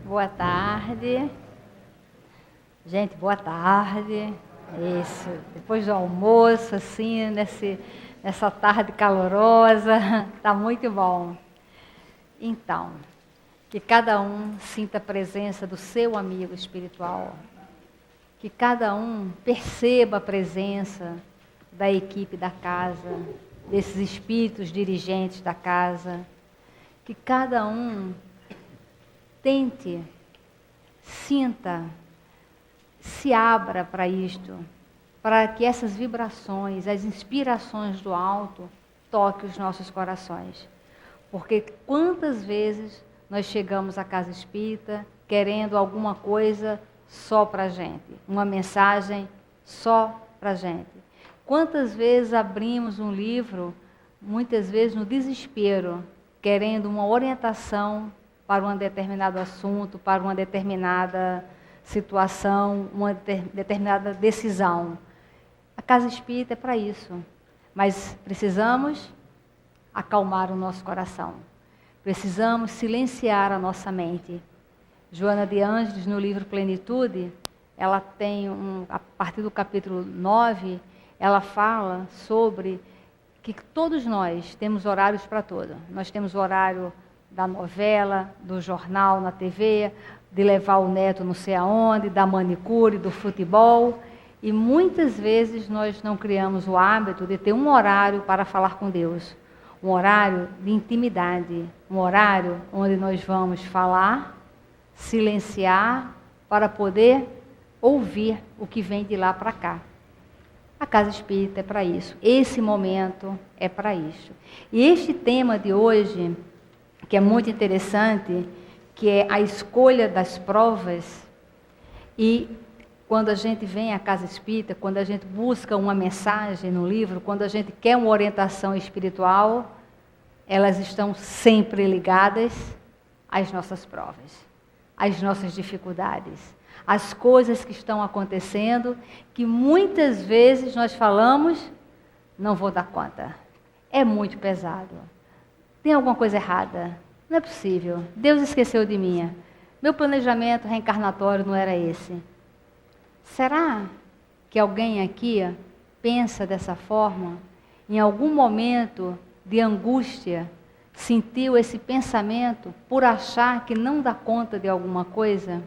Boa tarde. Gente, boa tarde. Isso, depois do almoço, assim, nessa tarde calorosa, tá muito bom. Então, que cada um sinta a presença do seu amigo espiritual, que cada um perceba a presença da equipe da casa, desses espíritos dirigentes da casa, que cada um tente, sinta, se abra para isto, para que essas vibrações, as inspirações do alto, toquem os nossos corações. Porque quantas vezes nós chegamos à casa espírita querendo alguma coisa só para a gente, uma mensagem só para a gente. Quantas vezes abrimos um livro, muitas vezes no desespero, querendo uma orientação para um determinado assunto, para uma determinada situação, uma determinada decisão. A casa espírita é para isso, mas precisamos acalmar o nosso coração, precisamos silenciar a nossa mente. Joana de Ângeles, no livro Plenitude, ela tem, a partir do capítulo 9, ela fala sobre que todos nós temos horários para tudo. Nós temos o horário da novela, do jornal na TV, de levar o neto não sei aonde, da manicure, do futebol. E muitas vezes nós não criamos o hábito de ter um horário para falar com Deus. Um horário de intimidade. Um horário onde nós vamos falar, silenciar, para poder ouvir o que vem de lá para cá. A casa espírita é para isso. Esse momento é para isso. E este tema de hoje, que é muito interessante, que é a escolha das provas, e quando a gente vem à casa espírita, quando a gente busca uma mensagem no livro, quando a gente quer uma orientação espiritual, elas estão sempre ligadas às nossas provas, às nossas dificuldades, às coisas que estão acontecendo, que muitas vezes nós falamos, não vou dar conta, é muito pesado, tem alguma coisa errada, não é possível, Deus esqueceu de mim, meu planejamento reencarnatório não era esse. Será que alguém aqui pensa dessa forma? Em algum momento de angústia, sentiu esse pensamento por achar que não dá conta de alguma coisa?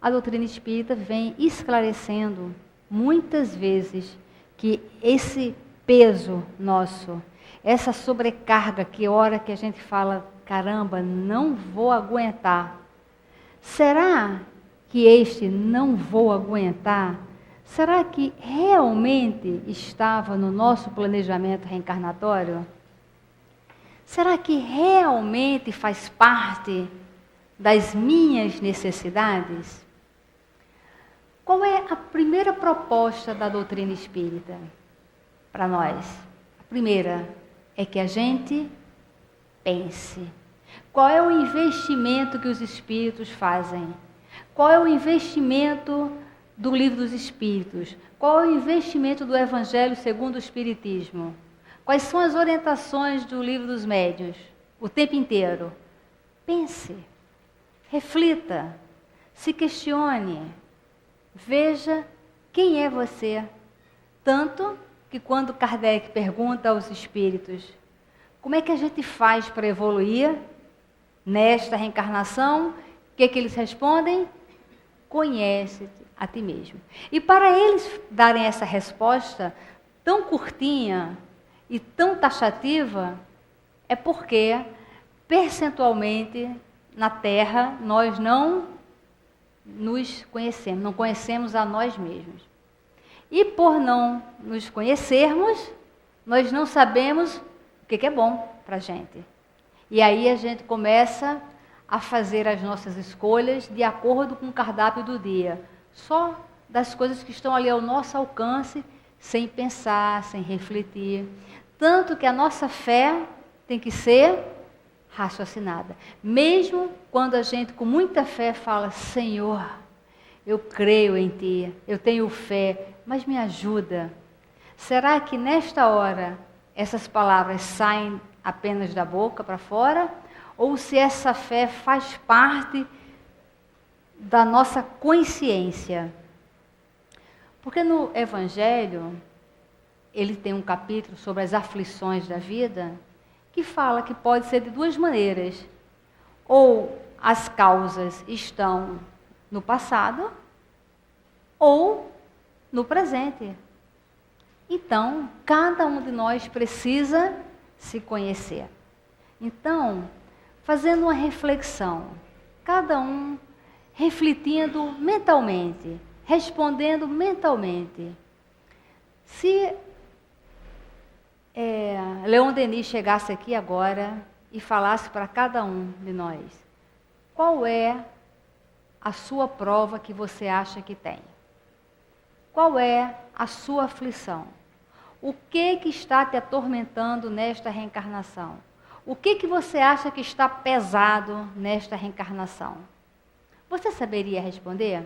A doutrina espírita vem esclarecendo muitas vezes que esse peso nosso, essa sobrecarga, que hora que a gente fala, caramba, não vou aguentar. Será que este não vou aguentar, será que realmente estava no nosso planejamento reencarnatório? Será que realmente faz parte das minhas necessidades? Qual é a primeira proposta da doutrina espírita para nós? A primeira é que a gente pense. Qual é o investimento que os espíritos fazem? Qual é o investimento do Livro dos Espíritos? Qual é o investimento do Evangelho segundo o Espiritismo? Quais são as orientações do Livro dos Médiuns? O tempo inteiro. Pense, reflita, se questione, veja quem é você. Tanto que quando Kardec pergunta aos espíritos, como é que a gente faz para evoluir nesta reencarnação? O que eles respondem? Conhece-te a ti mesmo. E para eles darem essa resposta tão curtinha e tão taxativa, é porque, percentualmente, na Terra, nós não nos conhecemos, não conhecemos a nós mesmos. E por não nos conhecermos, nós não sabemos o que é bom para a gente. E aí a gente começa a fazer as nossas escolhas de acordo com o cardápio do dia. Só das coisas que estão ali ao nosso alcance, sem pensar, sem refletir. Tanto que a nossa fé tem que ser raciocinada. Mesmo quando a gente com muita fé fala, Senhor, eu creio em Ti, eu tenho fé, mas me ajuda. Será que nesta hora essas palavras saem apenas da boca para fora? ou se essa fé faz parte da nossa consciência. Porque no Evangelho, ele tem um capítulo sobre as aflições da vida, que fala que pode ser de duas maneiras. Ou as causas estão no passado, ou no presente. Então, cada um de nós precisa se conhecer. Então, fazendo uma reflexão, cada um refletindo mentalmente, respondendo mentalmente. Se Leon Denis chegasse aqui agora e falasse para cada um de nós, qual é a sua prova que você acha que tem? Qual é a sua aflição? O que está te atormentando nesta reencarnação? O que você acha que está pesado nesta reencarnação? Você saberia responder?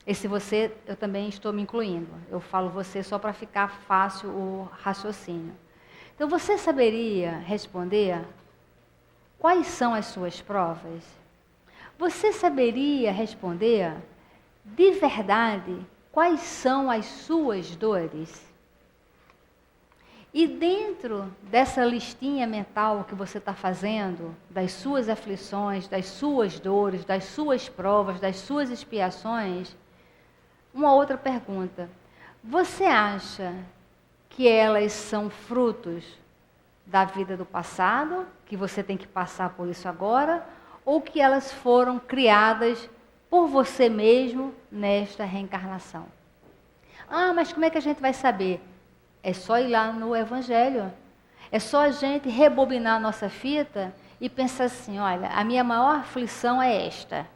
Esse você, eu também estou me incluindo. Eu falo você só para ficar fácil o raciocínio. Então, você saberia responder quais são as suas provas? Você saberia responder de verdade quais são as suas dores? E dentro dessa listinha mental que você está fazendo, das suas aflições, das suas dores, das suas provas, das suas expiações, uma outra pergunta. Você acha que elas são frutos da vida do passado, que você tem que passar por isso agora, ou que elas foram criadas por você mesmo nesta reencarnação? Ah, mas como é que a gente vai saber? É só ir lá no Evangelho. É só a gente rebobinar a nossa fita e pensar assim, olha, a minha maior aflição é esta.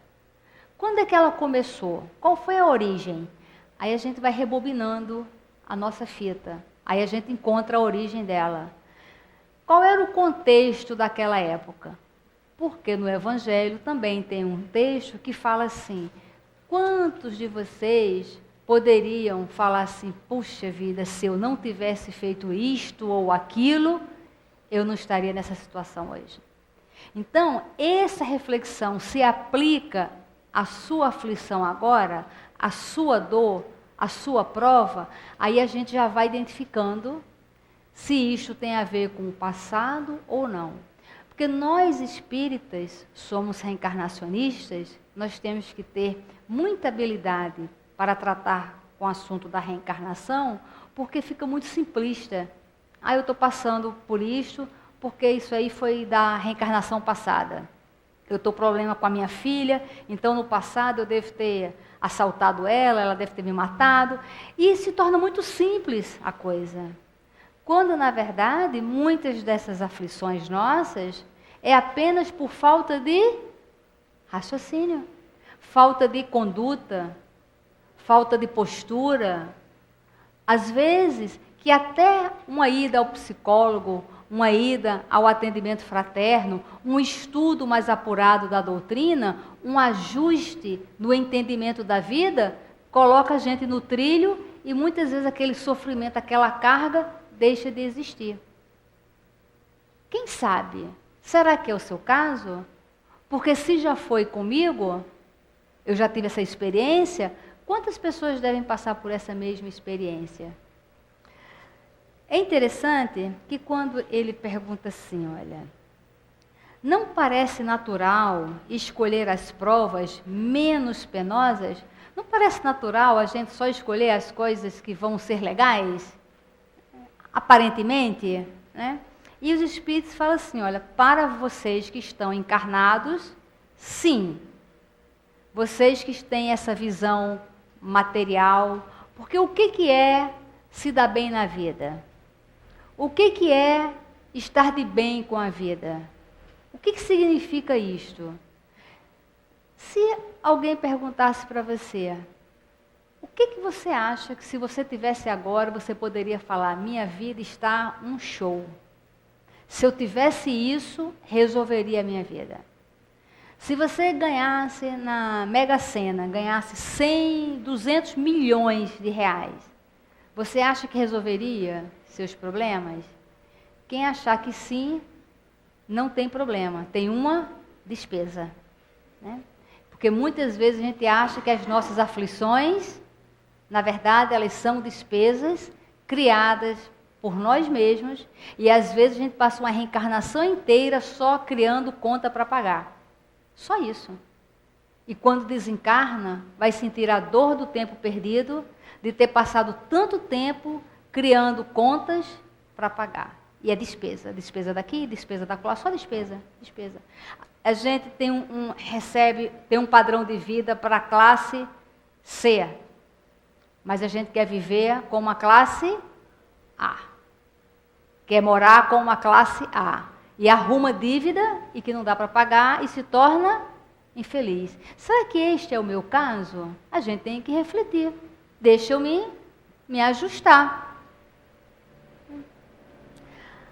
Quando é que ela começou? Qual foi a origem? Aí a gente vai rebobinando a nossa fita. Aí a gente encontra a origem dela. Qual era o contexto daquela época? Porque no Evangelho também tem um texto que fala assim, quantos de vocês poderiam falar assim, puxa vida, se eu não tivesse feito isto ou aquilo, eu não estaria nessa situação hoje. Então, essa reflexão se aplica à sua aflição agora, à sua dor, à sua prova, aí a gente já vai identificando se isto tem a ver com o passado ou não. Porque nós espíritas somos reencarnacionistas, nós temos que ter muita habilidade para tratar com o assunto da reencarnação, porque fica muito simplista. Eu estou passando por isto, porque isso aí foi da reencarnação passada. Eu estou com problema com a minha filha, então no passado eu devo ter assaltado ela, ela deve ter me matado. E se torna muito simples a coisa. Quando, na verdade, muitas dessas aflições nossas é apenas por falta de raciocínio, falta de conduta, falta de postura. Às vezes, que até uma ida ao psicólogo, uma ida ao atendimento fraterno, um estudo mais apurado da doutrina, um ajuste no entendimento da vida, coloca a gente no trilho e muitas vezes aquele sofrimento, aquela carga, deixa de existir. Quem sabe? Será que é o seu caso? Porque se já foi comigo, eu já tive essa experiência, quantas pessoas devem passar por essa mesma experiência? É interessante que quando ele pergunta assim, olha, não parece natural escolher as provas menos penosas? Não parece natural a gente só escolher as coisas que vão ser legais? Aparentemente, né? E os espíritos falam assim, olha, para vocês que estão encarnados, sim, vocês que têm essa visão material, porque o que é se dar bem na vida? O que é estar de bem com a vida? O que significa isto? Se alguém perguntasse para você, o que você acha que se você tivesse agora, você poderia falar, minha vida está um show. Se eu tivesse isso, resolveria a minha vida. Se você ganhasse na Mega Sena, ganhasse 100, 200 milhões de reais, você acha que resolveria seus problemas? Quem achar que sim, não tem problema, tem uma despesa, né? Porque muitas vezes a gente acha que as nossas aflições, na verdade, elas são despesas criadas por nós mesmos, e às vezes a gente passa uma reencarnação inteira só criando conta para pagar. Só isso. E quando desencarna, vai sentir a dor do tempo perdido, de ter passado tanto tempo criando contas para pagar. E é despesa. Despesa daqui, despesa da lá, só despesa. Despesa. A gente tem tem um padrão de vida para a classe C. Mas a gente quer viver com uma classe A. Quer morar com uma classe A. E arruma dívida e que não dá para pagar e se torna infeliz. Será que este é o meu caso? A gente tem que refletir. Deixa eu me ajustar.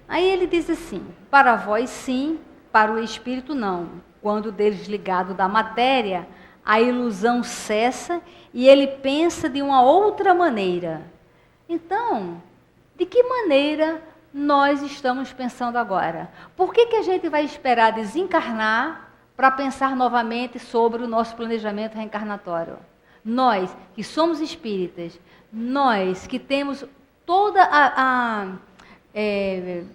Aí ele diz assim, para vós sim, para o espírito não. Quando desligado da matéria, a ilusão cessa e ele pensa de uma outra maneira. Então, de que maneira nós estamos pensando agora? Por que a gente vai esperar desencarnar para pensar novamente sobre o nosso planejamento reencarnatório? Nós que somos espíritas, nós que temos toda a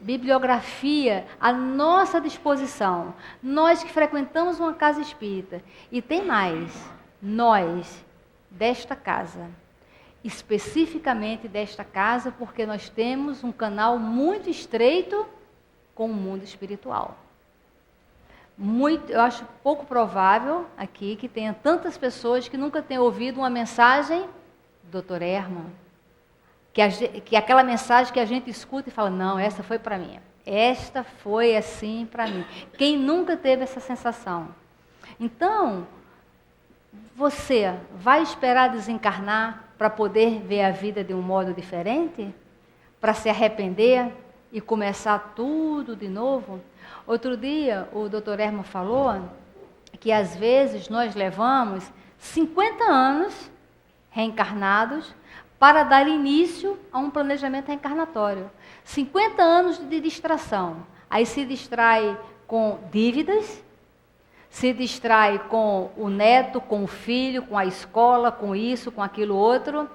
bibliografia à nossa disposição, nós que frequentamos uma casa espírita, e tem mais, nós desta casa, especificamente desta casa, porque nós temos um canal muito estreito com o mundo espiritual. Eu acho pouco provável aqui que tenha tantas pessoas que nunca tenham ouvido uma mensagem do Dr. Herman, que aquela mensagem que a gente escuta e fala, não, essa foi para mim, esta foi assim para mim. Quem nunca teve essa sensação? Então, você vai esperar desencarnar para poder ver a vida de um modo diferente? Para se arrepender e começar tudo de novo? Outro dia, o Dr. Herman falou que às vezes nós levamos 50 anos reencarnados para dar início a um planejamento reencarnatório. 50 anos de distração. Aí se distrai com dívidas, se distrai com o neto, com o filho, com a escola, com isso, com aquilo outro,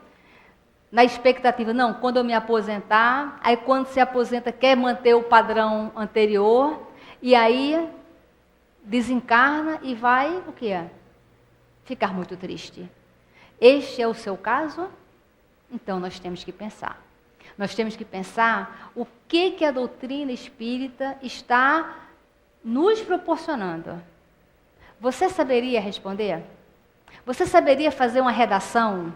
na expectativa, não, quando eu me aposentar, aí quando se aposenta quer manter o padrão anterior, e aí desencarna e vai, o que é? Ficar muito triste. Este é o seu caso? Então nós temos que pensar. Nós temos que pensar o que a doutrina espírita está nos proporcionando. Você saberia responder? Você saberia fazer uma redação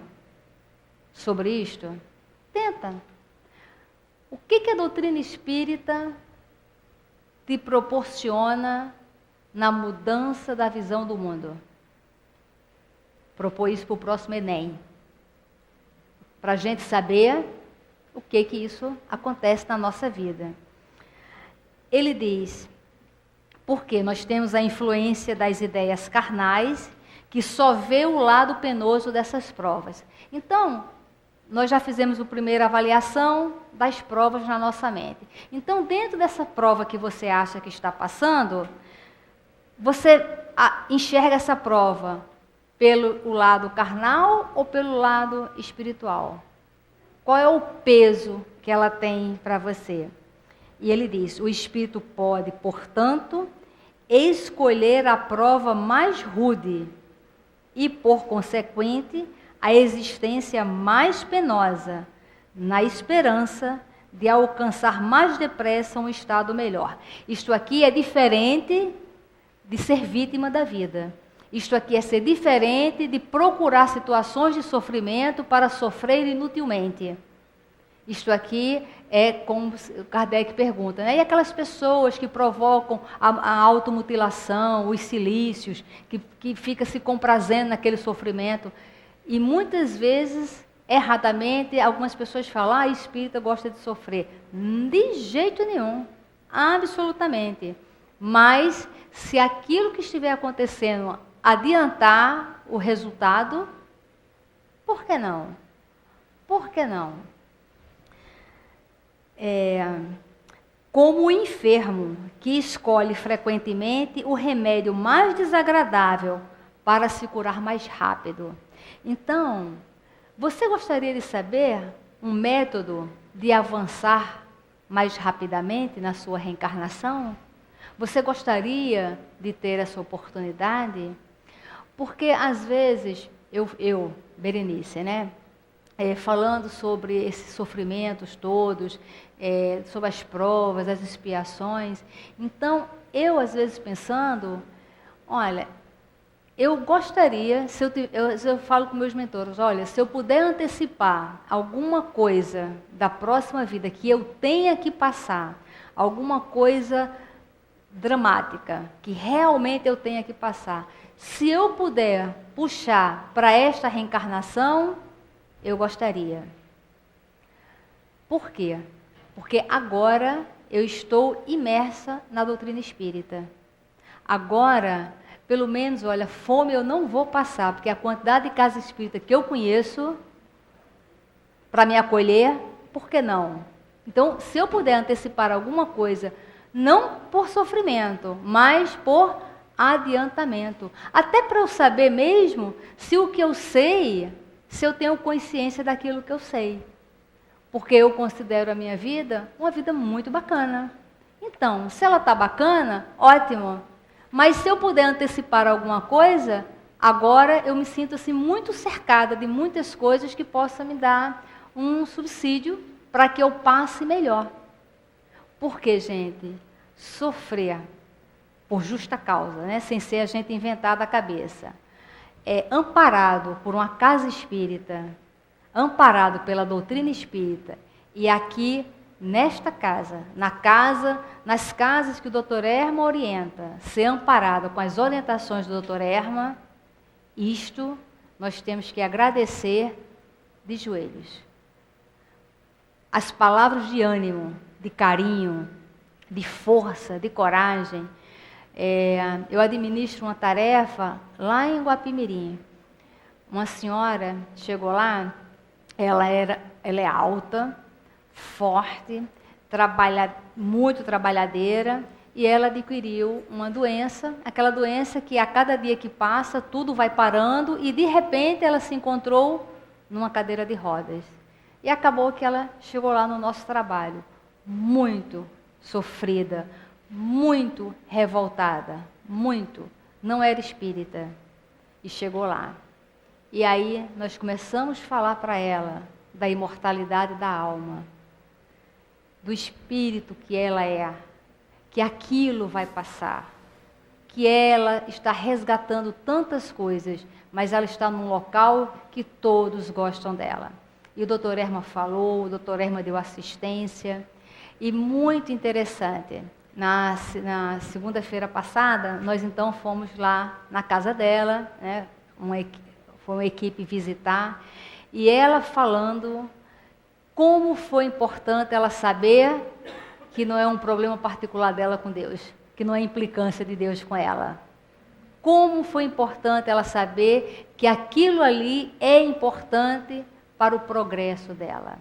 sobre isto? Tenta. O que a doutrina espírita te proporciona na mudança da visão do mundo? Propor isso para o próximo Enem. Para a gente saber o que isso acontece na nossa vida. Ele diz, porque nós temos a influência das ideias carnais, que só vê o lado penoso dessas provas. Então, nós já fizemos a primeira avaliação das provas na nossa mente. Então, dentro dessa prova que você acha que está passando, você enxerga essa prova pelo lado carnal ou pelo lado espiritual? Qual é o peso que ela tem para você? E ele diz, o espírito pode, portanto, escolher a prova mais rude e, por consequente, a existência mais penosa, na esperança de alcançar mais depressa um estado melhor. Isto aqui é diferente de ser vítima da vida. Isto aqui é ser diferente de procurar situações de sofrimento para sofrer inutilmente. Isto aqui é como Kardec pergunta, né? E aquelas pessoas que provocam a automutilação, os silícios, que fica se comprazendo naquele sofrimento. E muitas vezes, erradamente, algumas pessoas falam, espírita gosta de sofrer. De jeito nenhum, absolutamente. Mas, se aquilo que estiver acontecendo adiantar o resultado, por que não? Por que não? como o enfermo que escolhe frequentemente o remédio mais desagradável para se curar mais rápido. Então, você gostaria de saber um método de avançar mais rapidamente na sua reencarnação? Você gostaria de ter essa oportunidade? Porque às vezes, Berenice, né? Falando sobre esses sofrimentos todos, sobre as provas, as expiações. Então, eu às vezes pensando, olha, eu gostaria, eu falo com meus mentores, olha, se eu puder antecipar alguma coisa da próxima vida que eu tenha que passar, alguma coisa dramática, que realmente eu tenha que passar, se eu puder puxar para esta reencarnação, eu gostaria. Por quê? Porque agora eu estou imersa na doutrina espírita. Agora, pelo menos, olha, fome eu não vou passar, porque a quantidade de casa espírita que eu conheço, para me acolher, por que não? Então, se eu puder antecipar alguma coisa, não por sofrimento, mas por adiantamento. Até para eu saber mesmo se o que eu sei, se eu tenho consciência daquilo que eu sei. Porque eu considero a minha vida uma vida muito bacana. Então, se ela está bacana, ótimo. Mas se eu puder antecipar alguma coisa, agora eu me sinto assim muito cercada de muitas coisas que possam me dar um subsídio para que eu passe melhor. Porque, gente, sofrer por justa causa, né, sem ser a gente inventar da cabeça, amparado por uma casa espírita, amparado pela doutrina espírita, e aqui nesta casa, nas casas que o Dr. Erma orienta, ser amparado com as orientações do Dr. Erma, isto nós temos que agradecer de joelhos. As palavras de ânimo, de carinho, de força, de coragem. Eu administro uma tarefa lá em Guapimirim. Uma senhora chegou lá, ela é alta, forte, muito trabalhadeira, e ela adquiriu uma doença, aquela doença que a cada dia que passa, tudo vai parando, e de repente ela se encontrou numa cadeira de rodas. E acabou que ela chegou lá no nosso trabalho, muito sofrida, muito revoltada, muito, não era espírita, e chegou lá. E aí nós começamos a falar para ela da imortalidade da alma, do espírito que ela é, que aquilo vai passar, que ela está resgatando tantas coisas, mas ela está num local que todos gostam dela. E o Dr. Erma falou, o Dr. Erma deu assistência, e muito interessante. Na segunda-feira passada, nós então fomos lá na casa dela, né, foi uma equipe visitar, e ela falando como foi importante ela saber que não é um problema particular dela com Deus, que não é implicância de Deus com ela. Como foi importante ela saber que aquilo ali é importante para o progresso dela.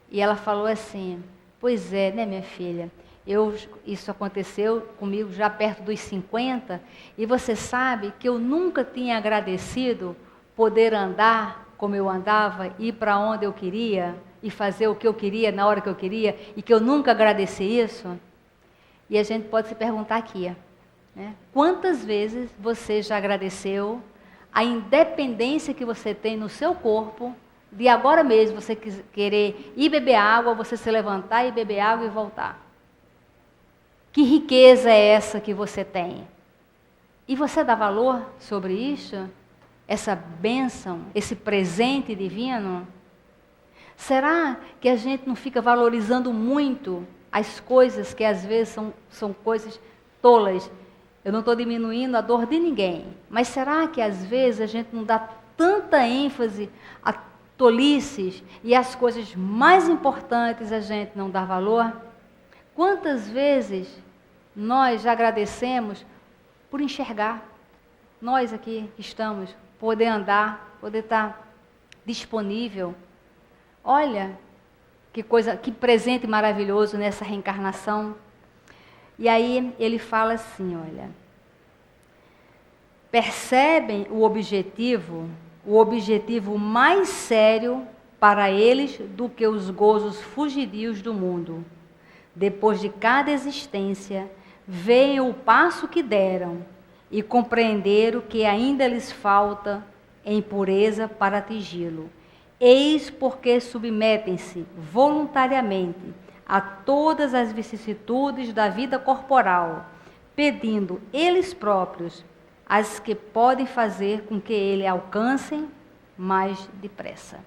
E ela falou assim, pois é, né, minha filha? Isso aconteceu comigo já perto dos 50, e você sabe que eu nunca tinha agradecido poder andar como eu andava, ir para onde eu queria, e fazer o que eu queria na hora que eu queria, e que eu nunca agradeci isso? E a gente pode se perguntar aqui, né? Quantas vezes você já agradeceu a independência que você tem no seu corpo, de agora mesmo você querer ir beber água, você se levantar e beber água e voltar? Que riqueza é essa que você tem? E você dá valor sobre isso? Essa bênção, esse presente divino? Será que a gente não fica valorizando muito as coisas que às vezes são coisas tolas? Eu não estou diminuindo a dor de ninguém, mas será que às vezes a gente não dá tanta ênfase a tolices e as coisas mais importantes a gente não dá valor? Quantas vezes nós já agradecemos por enxergar, nós aqui estamos, poder andar, poder estar disponível. Olha que coisa, que presente maravilhoso nessa reencarnação. E aí ele fala assim, olha, percebem o objetivo mais sério para eles do que os gozos fugidios do mundo. Depois de cada existência, veem o passo que deram e compreenderam que ainda lhes falta em pureza para atingi-lo. Eis porque submetem-se voluntariamente a todas as vicissitudes da vida corporal, pedindo eles próprios as que podem fazer com que ele alcancem mais depressa.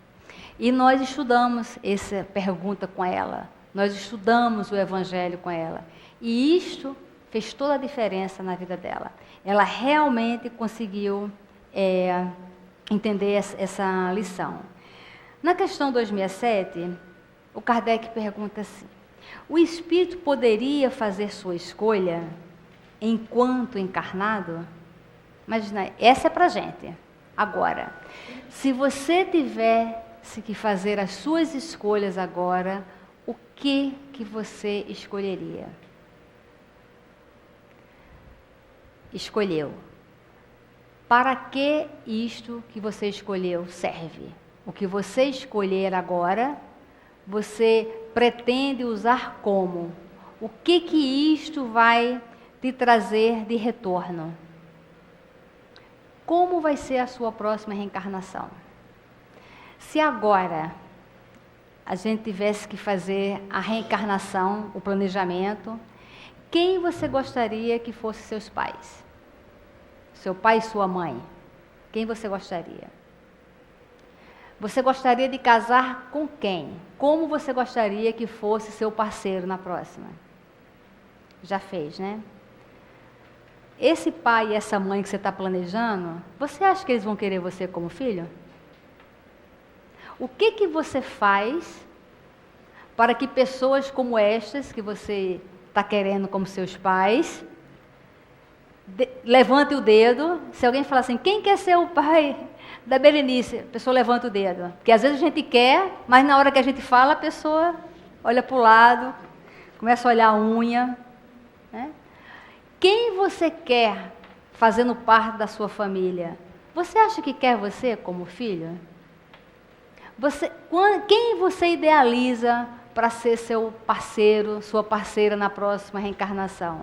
E nós estudamos essa pergunta com ela, nós estudamos o Evangelho com ela, e isto fez toda a diferença na vida dela. Ela realmente conseguiu entender essa lição. Na questão 267, o Kardec pergunta assim, o espírito poderia fazer sua escolha enquanto encarnado? Imagina, essa é para a gente. Agora, se você tivesse que fazer as suas escolhas agora, o que você escolheria? Escolheu. Para que isto que você escolheu serve? O que você escolher agora, você pretende usar como? O que isto vai te trazer de retorno? Como vai ser a sua próxima reencarnação? Se agora a gente tivesse que fazer a reencarnação, o planejamento, quem você gostaria que fosse seus pais? Seu pai e sua mãe? Quem você gostaria? Você gostaria de casar com quem? Como você gostaria que fosse seu parceiro na próxima? Já fez, né? Esse pai e essa mãe que você está planejando, você acha que eles vão querer você como filho? O que você faz para que pessoas como estas, que você está querendo como seus pais, levante o dedo? Se alguém falar assim, quem quer ser o pai da Berenice? A pessoa levanta o dedo. Porque às vezes a gente quer, mas na hora que a gente fala, a pessoa olha para o lado, começa a olhar a unha, né? Quem você quer fazendo parte da sua família? Você acha que quer você como filho? Quem você idealiza para ser seu parceiro, sua parceira na próxima reencarnação?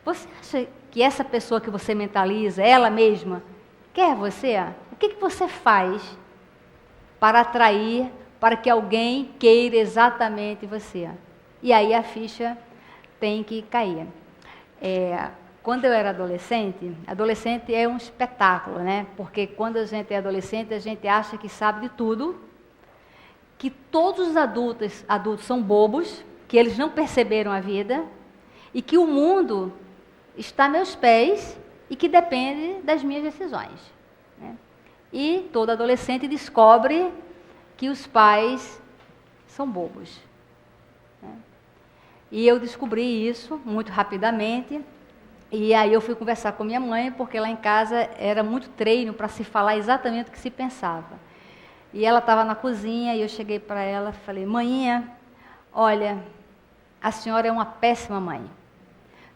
Você acha que essa pessoa que você mentaliza, ela mesma, quer você? O que você faz para atrair, para que alguém queira exatamente você? E aí a ficha tem que cair. Quando eu era adolescente é um espetáculo, né? Porque quando a gente é adolescente, a gente acha que sabe de tudo, que todos os adultos são bobos, que eles não perceberam a vida, e que o mundo está a meus pés e que depende das minhas decisões, né? E todo adolescente descobre que os pais são bobos, né? E eu descobri isso muito rapidamente, e aí eu fui conversar com minha mãe, porque lá em casa era muito treino para se falar exatamente o que se pensava. E ela estava na cozinha, e eu cheguei para ela e falei, maninha, olha, a senhora é uma péssima mãe.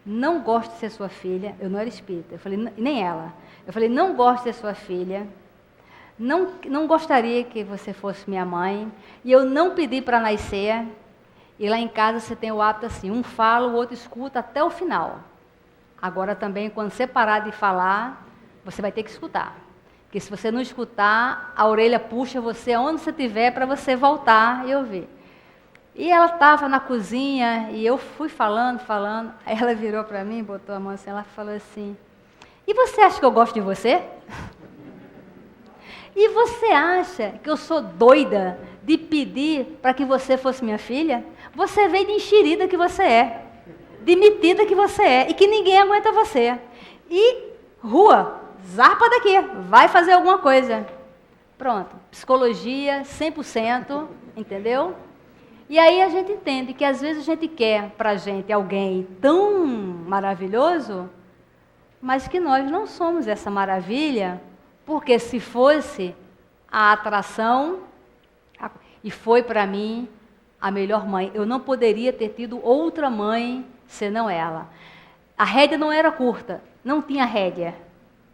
Não gosto de ser sua filha. Eu não era espírita, eu falei, nem ela. Eu falei, não gosto de ser sua filha, não gostaria que você fosse minha mãe, e eu não pedi para nascer. E lá em casa você tem o hábito assim, um fala, o outro escuta até o final. Agora também, quando você parar de falar, você vai ter que escutar. Porque se você não escutar, a orelha puxa você aonde você estiver para você voltar e ouvir. E ela estava na cozinha, e eu fui falando, aí ela virou para mim, botou a mão assim, ela falou assim, e você acha que eu gosto de você? E você acha que eu sou doida de pedir para que você fosse minha filha? Você veio de enxerida que você é, de metida que você é, e que ninguém aguenta você. E rua, zarpa daqui, vai fazer alguma coisa. Pronto, psicologia 100%, entendeu? E aí a gente entende que às vezes a gente quer para a gente alguém tão maravilhoso, mas que nós não somos essa maravilha, porque se fosse a atração, e foi para mim a melhor mãe, eu não poderia ter tido outra mãe senão ela. A rédea não era curta, não tinha rédea.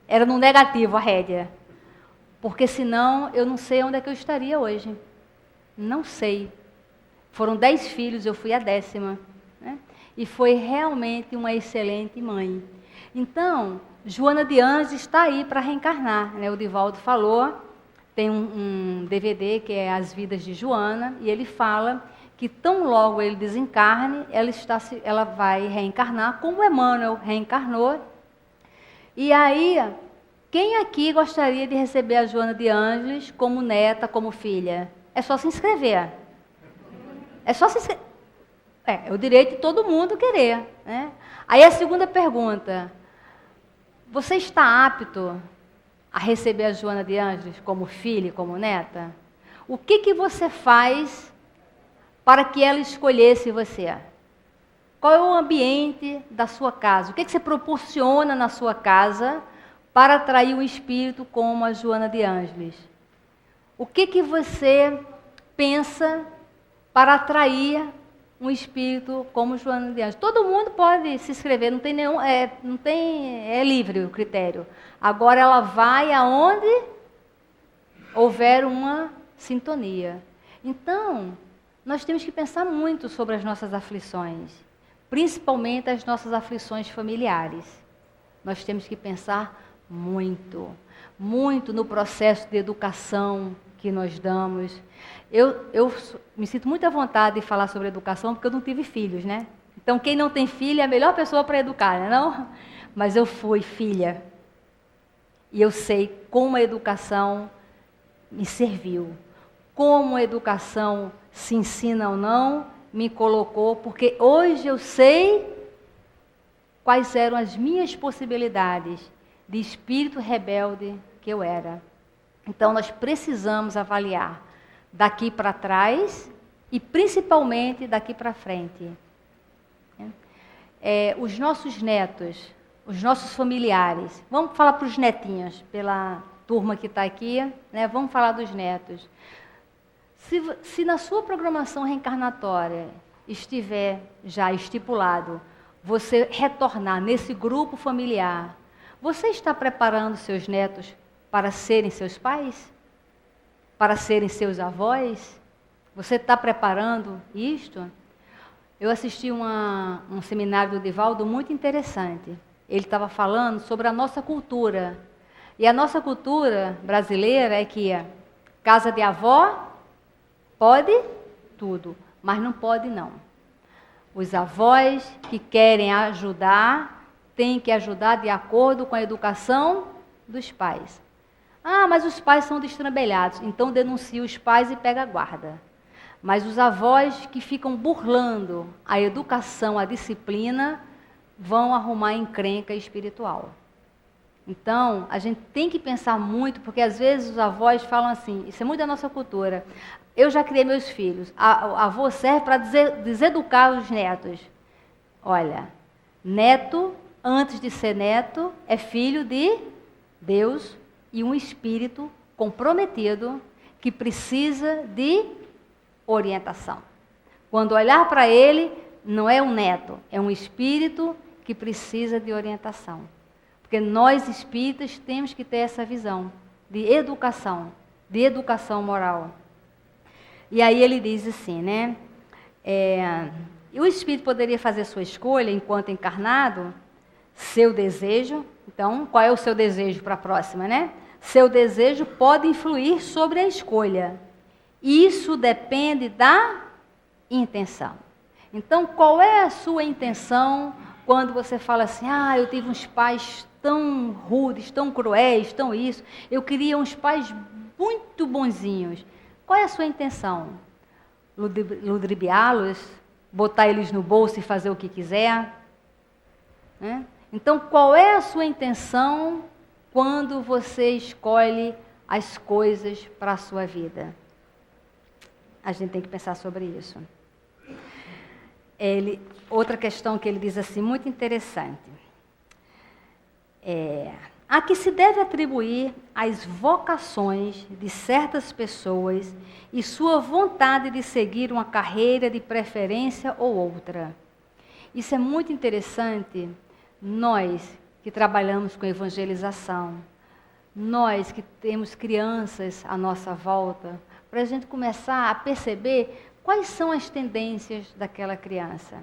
Era no negativo a rédea. Porque senão eu não sei onde é que eu estaria hoje. Não sei. Foram 10 filhos, eu fui a 10ª. Né? E foi realmente uma excelente mãe. Então, Joana de Ângeles está aí para reencarnar. Né? O Divaldo falou, tem um DVD que é As Vidas de Joana, e ele fala que tão logo ele desencarne, ela vai reencarnar como Emmanuel reencarnou. E aí, quem aqui gostaria de receber a Joana de Ângeles como neta, como filha? É só se inscrever. É só se inscrever. É o direito de todo mundo querer. Né? Aí a segunda pergunta, você está apto a receber a Joana de Ângeles como filha, como neta? O que você faz para que ela escolhesse você? Qual é o ambiente da sua casa? O que você proporciona na sua casa para atrair um espírito como a Joana de Ângeles? O que você pensa para atrair um espírito como Joana de Ângeles? Todo mundo pode se inscrever, não tem nenhum, é livre o critério. Agora ela vai aonde houver uma sintonia. Então, nós temos que pensar muito sobre as nossas aflições, principalmente as nossas aflições familiares. Nós temos que pensar muito, muito no processo de educação que nós damos. Eu me sinto muito à vontade de falar sobre educação, porque eu não tive filhos, né? Então, quem não tem filho é a melhor pessoa para educar, né? Não? Mas eu fui filha. E eu sei como a educação me serviu. Como a educação, se ensina ou não, me colocou, porque hoje eu sei quais eram as minhas possibilidades de espírito rebelde que eu era. Então, nós precisamos avaliar daqui para trás e principalmente daqui para frente. Os nossos netos, os nossos familiares, vamos falar para os netinhos, pela turma que está aqui, né? Vamos falar dos netos. Se na sua programação reencarnatória estiver já estipulado você retornar nesse grupo familiar, você está preparando seus netos para serem seus pais? Para serem seus avós? Você está preparando isto? Eu assisti um seminário do Divaldo muito interessante. Ele estava falando sobre a nossa cultura. E a nossa cultura brasileira é que casa de avó pode tudo, mas não pode não. Os avós que querem ajudar, têm que ajudar de acordo com a educação dos pais. Ah, mas os pais são destrambelhados, então denuncia os pais e pega a guarda. Mas os avós que ficam burlando a educação, a disciplina, vão arrumar encrenca espiritual. Então, a gente tem que pensar muito, porque às vezes os avós falam assim, isso é muito da nossa cultura, eu já criei meus filhos, a avô serve para deseducar os netos. Olha, neto, antes de ser neto, é filho de Deus e um espírito comprometido que precisa de orientação. Quando olhar para ele, não é um neto, é um espírito que precisa de orientação. Porque nós espíritas temos que ter essa visão de educação moral. E aí ele diz assim, né? O espírito poderia fazer sua escolha enquanto encarnado, seu desejo. Então, qual é o seu desejo para a próxima, né? Seu desejo pode influir sobre a escolha. Isso depende da intenção. Então, qual é a sua intenção quando você fala assim, eu tive uns pais tão rudes, tão cruéis, tão isso, eu queria uns pais muito bonzinhos. Qual é a sua intenção? Ludibriá-los? Botar eles no bolso e fazer o que quiser? Né? Então, qual é a sua intenção quando você escolhe as coisas para a sua vida? A gente tem que pensar sobre isso. Outra questão que ele diz assim, muito interessante. A que se deve atribuir as vocações de certas pessoas e sua vontade de seguir uma carreira de preferência ou outra. Isso é muito interessante, nós que trabalhamos com evangelização, nós que temos crianças à nossa volta, para a gente começar a perceber quais são as tendências daquela criança.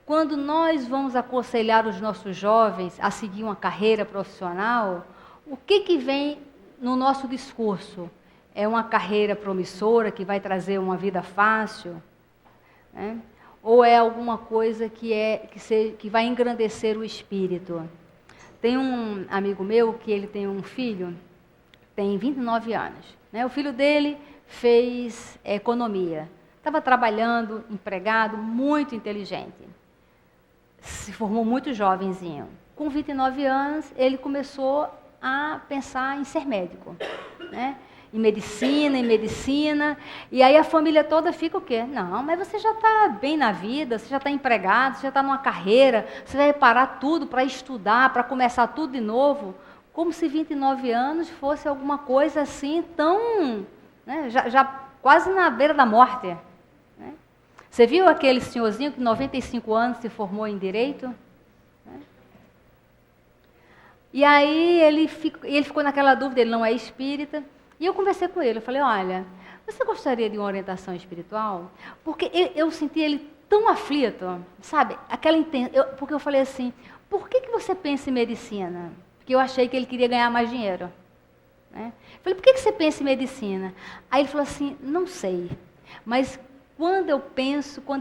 Quando nós vamos aconselhar os nossos jovens a seguir uma carreira profissional, o que vem no nosso discurso? É uma carreira promissora que vai trazer uma vida fácil? Né? Ou é alguma coisa que vai engrandecer o espírito? Tem um amigo meu que ele tem um filho, tem 29 anos. Né? O filho dele fez economia. Estava trabalhando, empregado, muito inteligente. Se formou muito jovenzinho. Com 29 anos, ele começou a pensar em ser médico. Né? Em medicina, e aí a família toda fica o quê? Não, mas você já está bem na vida, você já está empregado, você já está numa carreira, você vai parar tudo para estudar, para começar tudo de novo, como se 29 anos fosse alguma coisa assim tão, né, já quase na beira da morte. Né? Você viu aquele senhorzinho que 95 anos se formou em Direito? Né? E aí ele ficou naquela dúvida, ele não é espírita. E eu conversei com ele, eu falei, olha, você gostaria de uma orientação espiritual? Porque eu senti ele tão aflito, sabe? Porque eu falei assim, por que você pensa em medicina? Porque eu achei que ele queria ganhar mais dinheiro. Né? Eu falei, por que você pensa em medicina? Aí ele falou assim, não sei, mas quando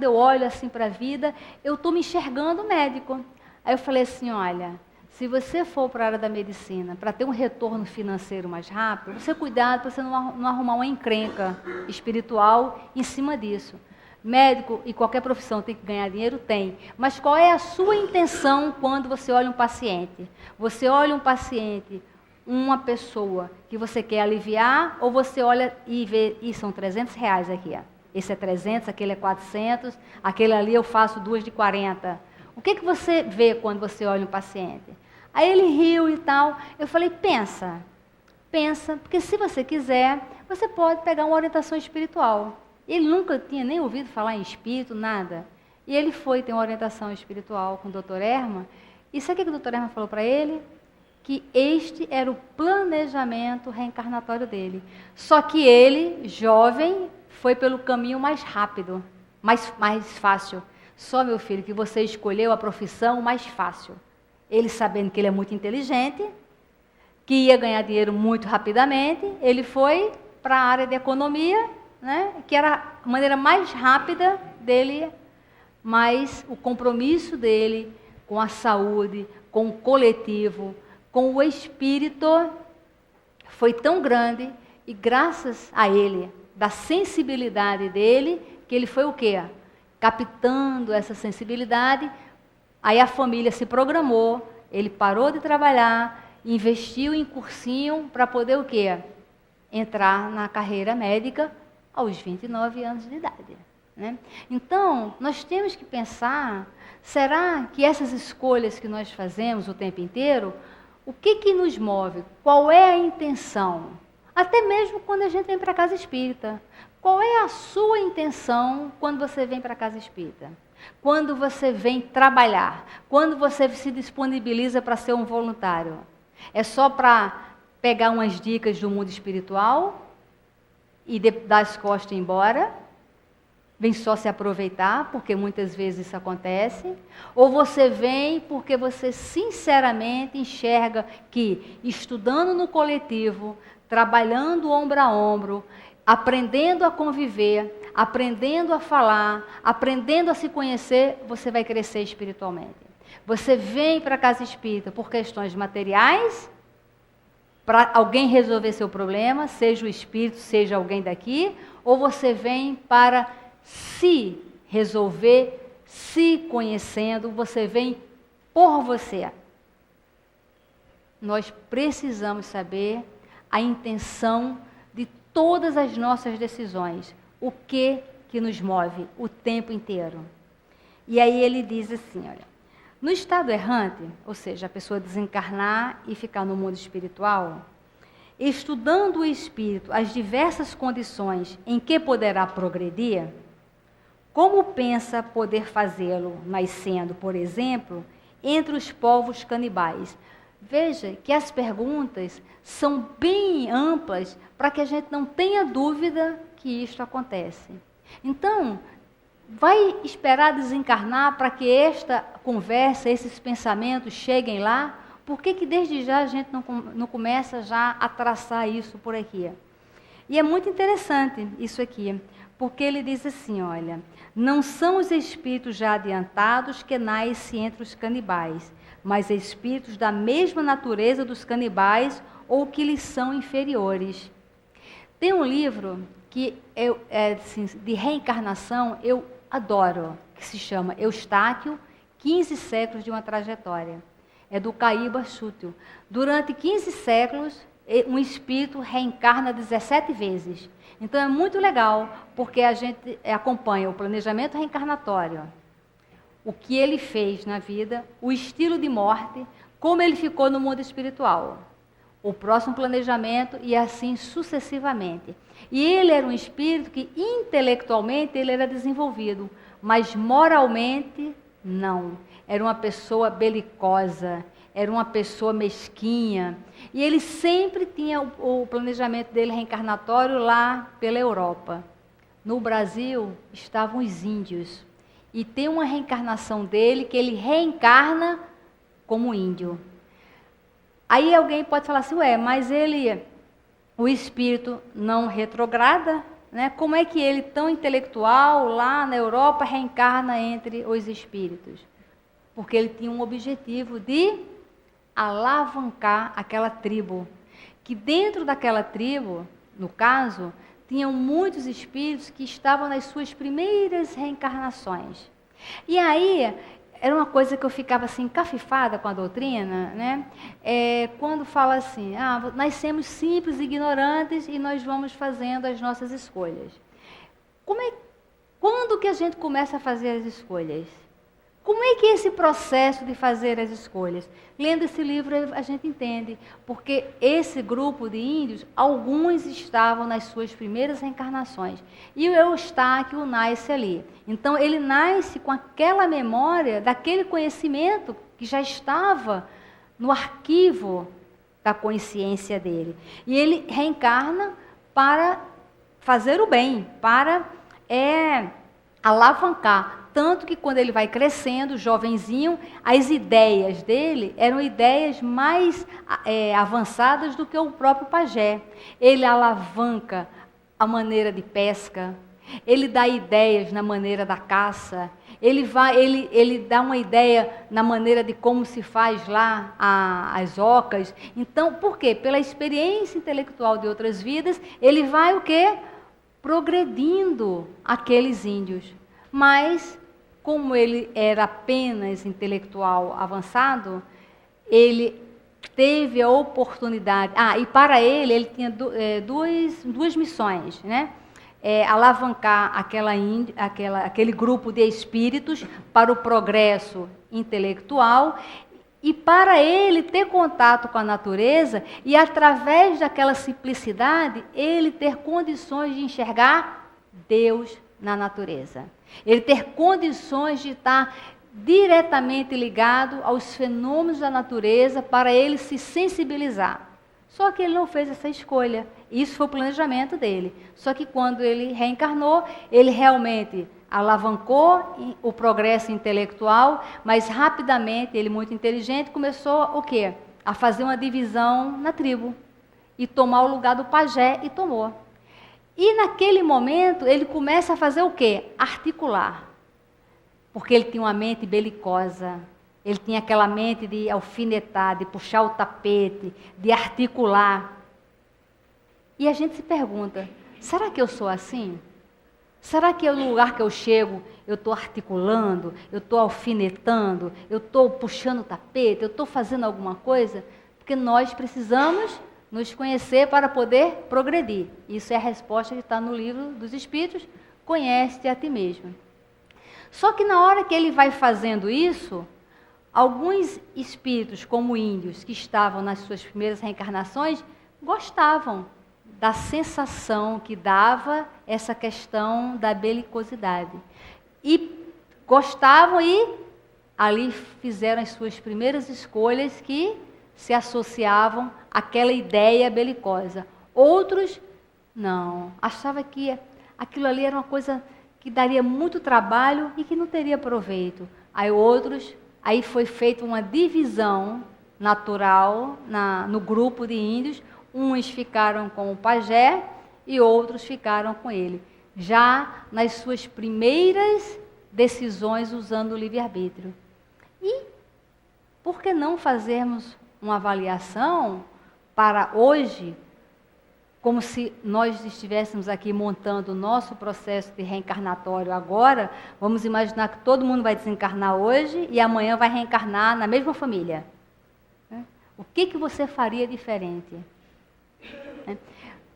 eu olho assim para a vida, eu estou me enxergando médico. Aí eu falei assim, olha, se você for para a área da medicina, para ter um retorno financeiro mais rápido, você cuidado para você não arrumar uma encrenca espiritual em cima disso. Médico e qualquer profissão tem que ganhar dinheiro? Tem. Mas qual é a sua intenção quando você olha um paciente? Você olha um paciente, uma pessoa que você quer aliviar, ou você olha e vê, são R$300 aqui, ó. Esse é 300, aquele é 400, aquele ali eu faço 2 de 40. O que você vê quando você olha um paciente? Aí ele riu e tal. Eu falei, pensa, porque se você quiser, você pode pegar uma orientação espiritual. Ele nunca tinha nem ouvido falar em espírito, nada. E ele foi ter uma orientação espiritual com o Dr. Erma. E sabe o que o Dr. Erma falou para ele? Que este era o planejamento reencarnatório dele. Só que ele, jovem, foi pelo caminho mais rápido, mais fácil. Só, meu filho, que você escolheu a profissão mais fácil. Ele sabendo que ele é muito inteligente, que ia ganhar dinheiro muito rapidamente, ele foi para a área de economia, né, que era a maneira mais rápida dele, mas o compromisso dele com a saúde, com o coletivo, com o espírito, foi tão grande, e graças a ele, da sensibilidade dele, que ele foi o quê? Captando essa sensibilidade. Aí a família se programou, ele parou de trabalhar, investiu em cursinho para poder o quê? Entrar na carreira médica aos 29 anos de idade. Né? Então, nós temos que pensar, será que essas escolhas que nós fazemos o tempo inteiro, o que nos move? Qual é a intenção? Até mesmo quando a gente vem para a casa espírita. Qual é a sua intenção quando você vem para a casa espírita? Quando você vem trabalhar? Quando você se disponibiliza para ser um voluntário? É só para pegar umas dicas do mundo espiritual e dar as costas e ir embora? Vem só se aproveitar, porque muitas vezes isso acontece? Ou você vem porque você sinceramente enxerga que estudando no coletivo, trabalhando ombro a ombro, aprendendo a conviver, aprendendo a falar, aprendendo a se conhecer, você vai crescer espiritualmente. Você vem para a casa espírita por questões materiais, para alguém resolver seu problema, seja o espírito, seja alguém daqui, ou você vem para se resolver, se conhecendo, você vem por você. Nós precisamos saber a intenção de todas as nossas decisões, o que nos move o tempo inteiro. E aí ele diz assim, olha, no estado errante, ou seja, a pessoa desencarnar e ficar no mundo espiritual, estudando o espírito as diversas condições em que poderá progredir, Como pensa poder fazê-lo, nascendo, por exemplo, entre os povos canibais? Veja que as perguntas são bem amplas para que a gente não tenha dúvida que isto acontece. Então, vai esperar desencarnar para que esta conversa, esses pensamentos cheguem lá? Por que desde já a gente não começa já a traçar isso por aqui? E é muito interessante isso aqui, porque ele diz assim, olha, não são os espíritos já adiantados que nascem entre os canibais, mas espíritos da mesma natureza dos canibais ou que lhes são inferiores. Tem um livro que assim, de reencarnação eu adoro, que se chama Eustáquio, 15 séculos de uma trajetória. É do Caíba Chútil. Durante 15 séculos, um espírito reencarna 17 vezes. Então é muito legal, porque a gente acompanha o planejamento reencarnatório, o que ele fez na vida, o estilo de morte, como ele ficou no mundo espiritual, o próximo planejamento e assim sucessivamente. E ele era um espírito que intelectualmente ele era desenvolvido, mas moralmente não. Era uma pessoa belicosa, era uma pessoa mesquinha. E ele sempre tinha o planejamento dele reencarnatório lá pela Europa. No Brasil estavam os índios. E tem uma reencarnação dele que ele reencarna como índio. Aí alguém pode falar assim, mas o espírito não retrograda, né? Como é que ele, tão intelectual, lá na Europa, reencarna entre os espíritos? Porque ele tinha um objetivo de alavancar aquela tribo. Que dentro daquela tribo, no caso, tinham muitos espíritos que estavam nas suas primeiras reencarnações. E aí, era uma coisa que eu ficava assim, encafifada com a doutrina, né? Quando fala assim, nascemos simples, ignorantes e nós vamos fazendo as nossas escolhas. Quando que a gente começa a fazer as escolhas? Como é que é esse processo de fazer as escolhas? Lendo esse livro a gente entende, porque esse grupo de índios, alguns estavam nas suas primeiras reencarnações, e o Eustáquio nasce ali. Então ele nasce com aquela memória daquele conhecimento que já estava no arquivo da consciência dele. E ele reencarna para fazer o bem, para alavancar. Tanto que quando ele vai crescendo, jovenzinho, as ideias dele eram ideias mais avançadas do que o próprio pajé. Ele alavanca a maneira de pesca, ele dá ideias na maneira da caça, ele dá uma ideia na maneira de como se faz lá as ocas. Então, por quê? Pela experiência intelectual de outras vidas, ele vai o quê? Progredindo aqueles índios. Mas como ele era apenas intelectual avançado, ele teve a oportunidade... e para ele tinha duas missões, né? Alavancar aquele grupo de espíritos para o progresso intelectual e para ele ter contato com a natureza e, através daquela simplicidade, ele ter condições de enxergar Deus na natureza. Ele ter condições de estar diretamente ligado aos fenômenos da natureza para ele se sensibilizar. Só que ele não fez essa escolha. Isso foi o planejamento dele. Só que quando ele reencarnou, ele realmente alavancou o progresso intelectual, mas rapidamente, ele muito inteligente, começou o quê? A fazer uma divisão na tribo e tomar o lugar do pajé, e tomou. E naquele momento ele começa a fazer o quê? Articular. Porque ele tinha uma mente belicosa, ele tinha aquela mente de alfinetar, de puxar o tapete, de articular. E a gente se pergunta, será que eu sou assim? Será que no lugar que eu chego, eu estou articulando, eu estou alfinetando, eu estou puxando o tapete, eu estou fazendo alguma coisa? Porque nós precisamos nos conhecer para poder progredir. Isso é a resposta que está no livro dos Espíritos, conhece-te a ti mesmo. Só que na hora que ele vai fazendo isso, alguns espíritos, como índios, que estavam nas suas primeiras reencarnações, gostavam da sensação que dava essa questão da belicosidade. e gostavam e ali fizeram as suas primeiras escolhas que se associavam àquela ideia belicosa. Outros, não, achavam que aquilo ali era uma coisa que daria muito trabalho e que não teria proveito. Aí foi feita uma divisão natural no grupo de índios, uns ficaram com o pajé e outros ficaram com ele, já nas suas primeiras decisões usando o livre-arbítrio. E por que não fazermos uma avaliação para hoje, como se nós estivéssemos aqui montando o nosso processo de reencarnatório agora? Vamos imaginar que todo mundo vai desencarnar hoje e amanhã vai reencarnar na mesma família. O que você faria diferente?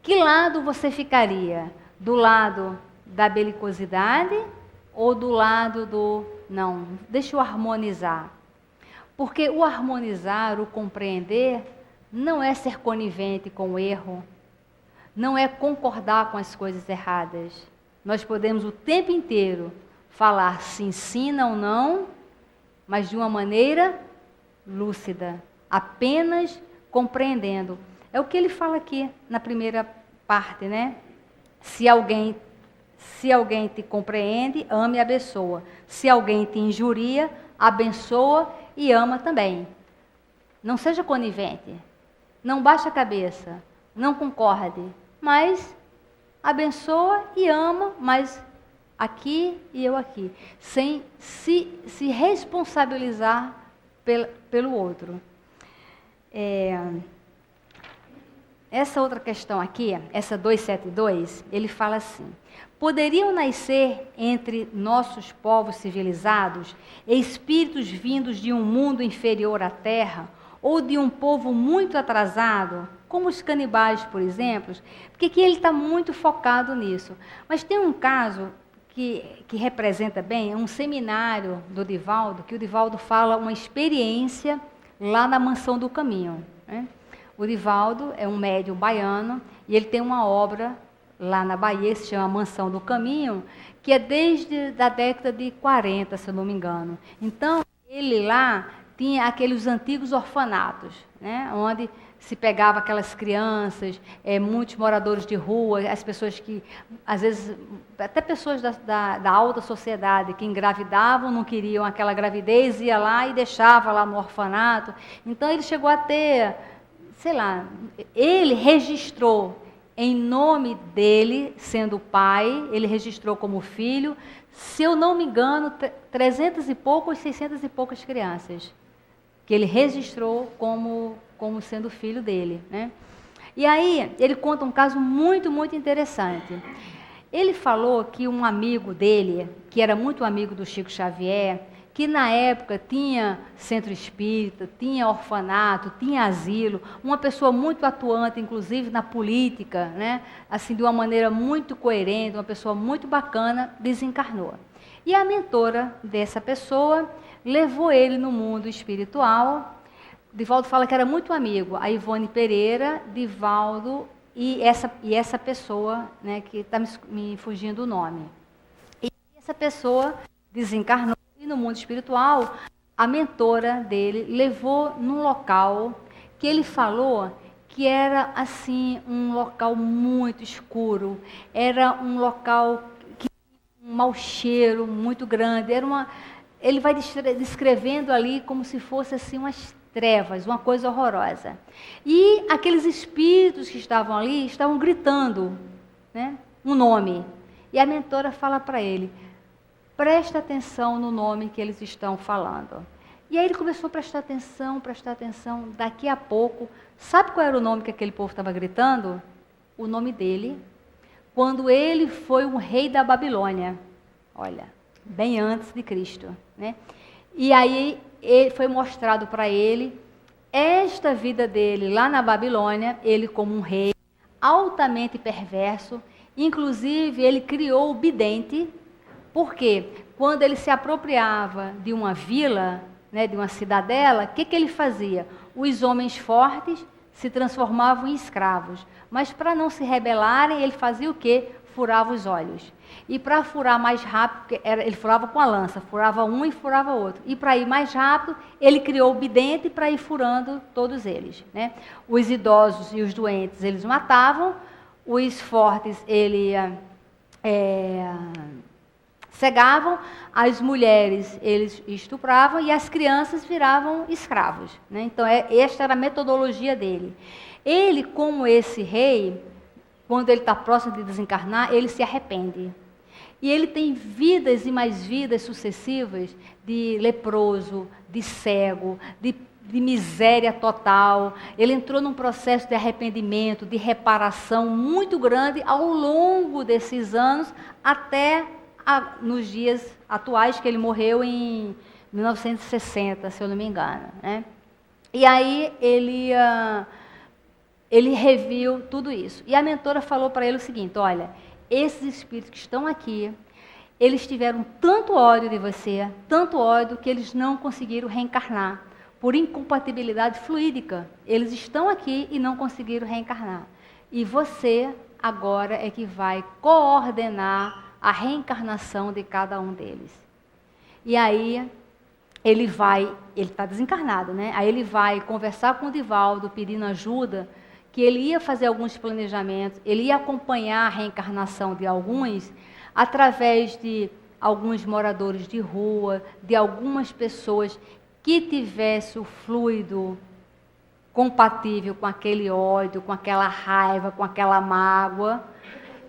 Que lado você ficaria? Do lado da belicosidade ou do lado do, não, deixa eu harmonizar? Porque o harmonizar, o compreender, não é ser conivente com o erro, não é concordar com as coisas erradas. Nós podemos o tempo inteiro falar sim, sim, não, não, mas de uma maneira lúcida, apenas compreendendo. É o que ele fala aqui na primeira parte, né? Se alguém te compreende, ame e abençoa. Se alguém te injuria, abençoa e ama também. Não seja conivente, não baixe a cabeça, não concorde, mas abençoa e ama, mas aqui e eu aqui, sem se responsabilizar pelo outro. Essa outra questão aqui, essa 272, ele fala assim: poderiam nascer entre nossos povos civilizados espíritos vindos de um mundo inferior à Terra, ou de um povo muito atrasado, como os canibais, por exemplo? Porque aqui ele está muito focado nisso. Mas tem um caso que representa bem, um seminário do Divaldo, que o Divaldo fala uma experiência lá na Mansão do Caminho, né? O Divaldo é um médium baiano e ele tem uma obra lá na Bahia, se chama Mansão do Caminho, que é desde a década de 40, se eu não me engano. Então, ele lá tinha aqueles antigos orfanatos, né, onde se pegava aquelas crianças, muitos moradores de rua, as pessoas que, às vezes, até pessoas da alta sociedade que engravidavam, não queriam aquela gravidez, ia lá e deixava lá no orfanato. Então, ele chegou a ter, sei lá, ele registrou em nome dele, sendo pai, ele registrou como filho, se eu não me engano, 300 e poucos, 600 e poucas crianças, que ele registrou como sendo filho dele, né? E aí, ele conta um caso muito, muito interessante. Ele falou que um amigo dele, que era muito amigo do Chico Xavier, que na época tinha centro espírita, tinha orfanato, tinha asilo, uma pessoa muito atuante, inclusive na política, né? Assim, de uma maneira muito coerente, uma pessoa muito bacana, desencarnou. E a mentora dessa pessoa levou ele no mundo espiritual. Divaldo fala que era muito amigo, a Ivone Pereira, Divaldo e essa pessoa, né, que está me fugindo o nome. E essa pessoa desencarnou. E no mundo espiritual, a mentora dele levou num local que ele falou que era assim um local muito escuro, era um local que tinha um mau cheiro muito grande, ele vai descrevendo ali como se fosse assim umas trevas, uma coisa horrorosa. E aqueles espíritos que estavam ali estavam gritando, né, um nome. E a mentora fala para ele: presta atenção no nome que eles estão falando. E aí ele começou a prestar atenção. Daqui a pouco, sabe qual era o nome que aquele povo estava gritando? O nome dele, quando ele foi um rei da Babilônia. Olha, bem antes de Cristo, né? E aí foi mostrado para ele esta vida dele lá na Babilônia, ele como um rei altamente perverso. Inclusive, ele criou o bidente. Porque quando ele se apropriava de uma vila, né, de uma cidadela, o que ele fazia? Os homens fortes se transformavam em escravos. Mas para não se rebelarem, ele fazia o quê? furava os olhos. E para furar mais rápido, porque ele furava com a lança, furava um e furava outro. E para ir mais rápido, ele criou o bidente para ir furando todos eles, né? Os idosos e os doentes, eles matavam. Os fortes, ele cegavam. As mulheres, eles estupravam. E as crianças viravam escravos, né? Então, esta era a metodologia dele. Ele, como esse rei, quando ele está próximo de desencarnar, ele se arrepende. E ele tem vidas e mais vidas sucessivas de leproso, de cego, de miséria total. Ele entrou num processo de arrependimento, de reparação muito grande ao longo desses anos, até nos dias atuais, que ele morreu em 1960, se eu não me engano, né? E aí ele reviu tudo isso. E a mentora falou para ele o seguinte: olha, esses espíritos que estão aqui, eles tiveram tanto ódio de você, tanto ódio, que eles não conseguiram reencarnar, por incompatibilidade fluídica. Eles estão aqui e não conseguiram reencarnar. E você agora é que vai coordenar a reencarnação de cada um deles. E aí ele está desencarnado, né? Aí ele vai conversar com o Divaldo, pedindo ajuda, que ele ia fazer alguns planejamentos, ele ia acompanhar a reencarnação de alguns, através de alguns moradores de rua, de algumas pessoas que tivessem o fluido compatível com aquele ódio, com aquela raiva, com aquela mágoa,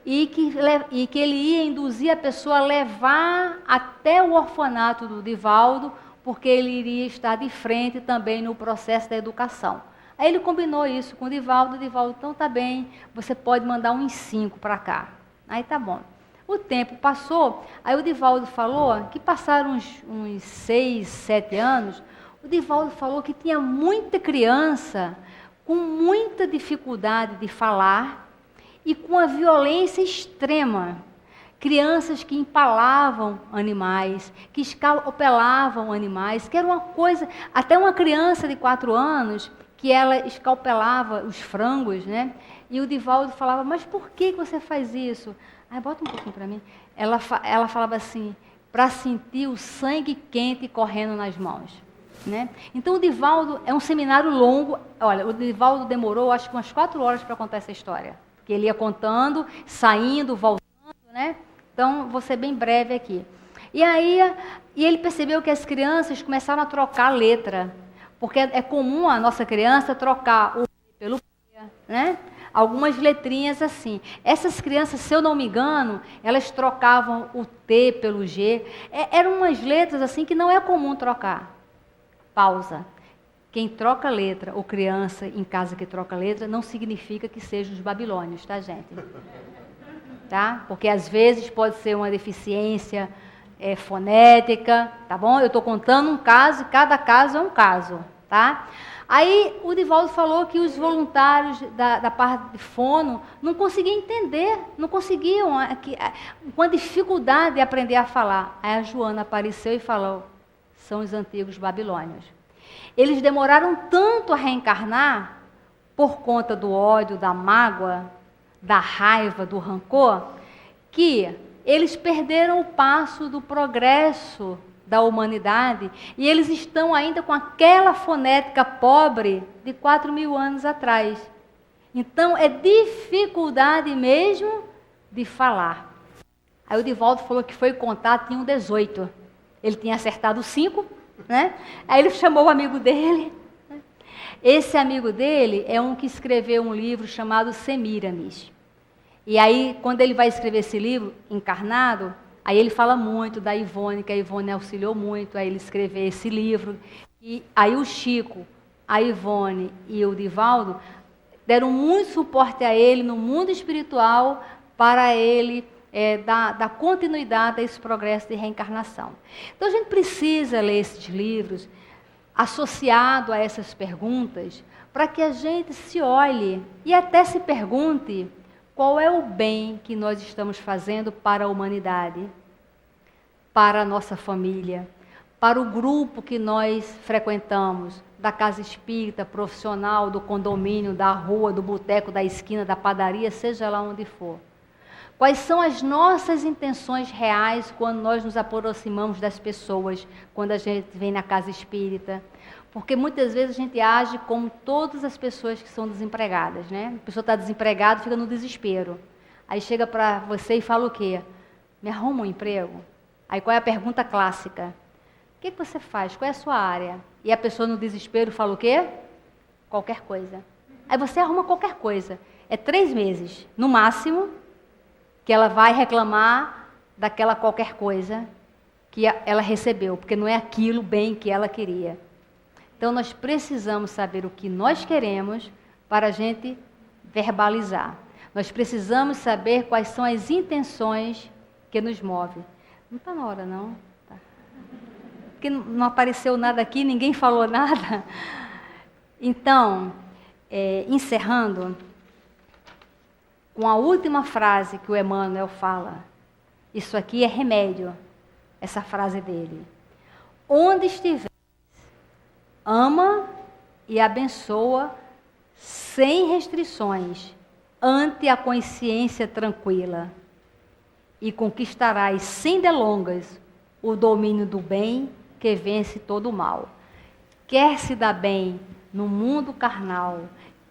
e que ele ia induzir a pessoa a levar até o orfanato do Divaldo, porque ele iria estar de frente também no processo da educação. Aí ele combinou isso com o Divaldo. Então tá bem, você pode mandar uns 5 para cá. Aí tá bom. O tempo passou, aí o Divaldo falou que passaram uns 6, 7 anos, o Divaldo falou que tinha muita criança com muita dificuldade de falar e com a violência extrema. Crianças que empalavam animais, que escalpelavam animais, que era uma coisa, até uma criança de 4 anos, que ela escalpelava os frangos, né? E o Divaldo falava: mas por que você faz isso? Bota um pouquinho para mim. Ela falava assim: para sentir o sangue quente correndo nas mãos, né? Então o Divaldo é um seminário longo. Olha, o Divaldo demorou acho que umas 4 horas para contar essa história, porque ele ia contando, saindo, voltando, né? Então vou ser bem breve aqui. E ele percebeu que as crianças começaram a trocar a letra, porque é comum a nossa criança trocar o P pelo P, né? Algumas letrinhas assim. Essas crianças, se eu não me engano, elas trocavam o T pelo G. Eram umas letras assim que não é comum trocar. Pausa. Quem troca letra, ou criança em casa que troca letra, não significa que sejam os babilônios, tá, gente? Tá? Porque às vezes pode ser uma deficiência fonética, tá bom? Eu estou contando um caso, e cada caso é um caso, tá? Aí o Divaldo falou que os voluntários da parte de fono não conseguiam entender, não conseguiam, com a dificuldade de aprender a falar. Aí a Joana apareceu e falou: são os antigos babilônios. Eles demoraram tanto a reencarnar por conta do ódio, da mágoa, da raiva, do rancor, que eles perderam o passo do progresso da humanidade e eles estão ainda com aquela fonética pobre de 4.000 anos atrás. Então, é dificuldade mesmo de falar. Aí o Divaldo falou que foi contar, tinham 18. Ele tinha acertado 5, né? Aí ele chamou o amigo dele. Esse amigo dele é um que escreveu um livro chamado Semíramis. E aí, quando ele vai escrever esse livro, encarnado, aí ele fala muito da Ivone, que a Ivone auxiliou muito a ele escrever esse livro. E aí o Chico, a Ivone e o Divaldo deram muito suporte a ele no mundo espiritual para ele dar continuidade a esse progresso de reencarnação. Então a gente precisa ler esses livros associado a essas perguntas para que a gente se olhe e até se pergunte qual é o bem que nós estamos fazendo para a humanidade, para a nossa família, para o grupo que nós frequentamos, da casa espírita, profissional, do condomínio, da rua, do boteco, da esquina, da padaria, seja lá onde for. Quais são as nossas intenções reais quando nós nos aproximamos das pessoas, quando a gente vem na casa espírita? Porque muitas vezes a gente age como todas as pessoas que são desempregadas, né? A pessoa está desempregada, fica no desespero. Aí chega para você e fala o quê? Me arruma um emprego? Aí qual é a pergunta clássica? O que você faz? Qual é a sua área? E a pessoa no desespero fala o quê? Qualquer coisa. Aí você arruma qualquer coisa. É 3 meses, no máximo, que ela vai reclamar daquela qualquer coisa que ela recebeu, porque não é aquilo bem que ela queria. Então nós precisamos saber o que nós queremos para a gente verbalizar. Nós precisamos saber quais são as intenções que nos movem. Não está na hora, não? Tá. Porque não apareceu nada aqui, ninguém falou nada. Então, encerrando, com a última frase que o Emmanuel fala, isso aqui é remédio, essa frase dele. Onde estiver, ama e abençoa sem restrições, ante a consciência tranquila, e conquistarás sem delongas o domínio do bem que vence todo o mal. Quer se dar bem no mundo carnal,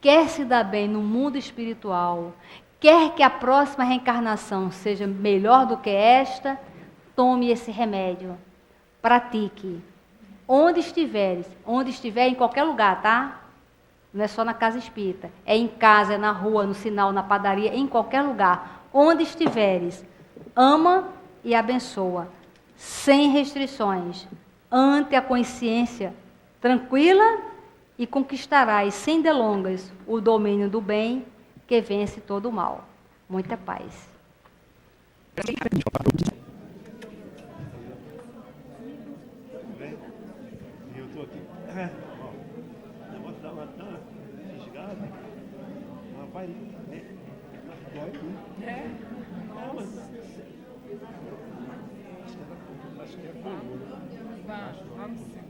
quer se dar bem no mundo espiritual, quer que a próxima reencarnação seja melhor do que esta, tome esse remédio, pratique. Onde estiver em qualquer lugar, tá? Não é só na casa espírita, é em casa, é na rua, no sinal, na padaria, em qualquer lugar. Onde estiveres, ama e abençoa, sem restrições, ante a consciência tranquila, e conquistarás sem delongas o domínio do bem que vence todo o mal. Muita paz. Eu estou aqui. O negócio da maçã, fisgado, ela vai, né? Dói tudo. Não, mas acho que é fogo. Vamos sim.